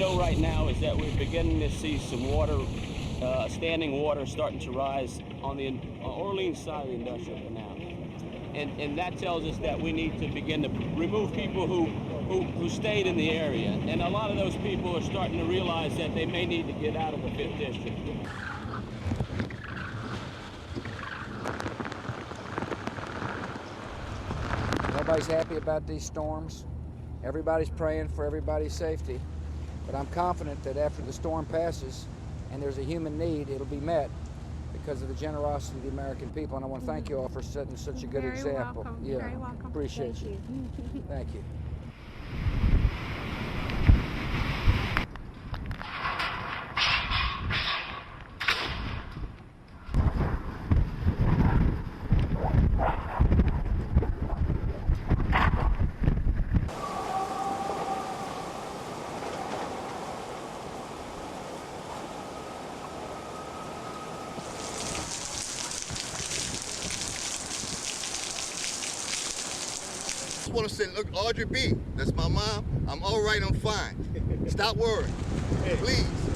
know right now is that we're beginning to see some water, standing water starting to rise on the Orleans side of the industrial canal. And that tells us that we need to begin to remove people who stayed in the area. And a lot of those people are starting to realize that they may need to get out of the 5th District. Nobody's happy about these storms. Everybody's praying for everybody's safety. But I'm confident that after the storm passes and there's a human need, it'll be met because of the generosity of the American people. And I want to thank you all for setting such a good example. Welcome. Yeah, Very welcome. Appreciate Thank you. Thank you. I want to say, look, Audrey B, that's my mom. I'm all right, I'm fine. Stop worrying, please.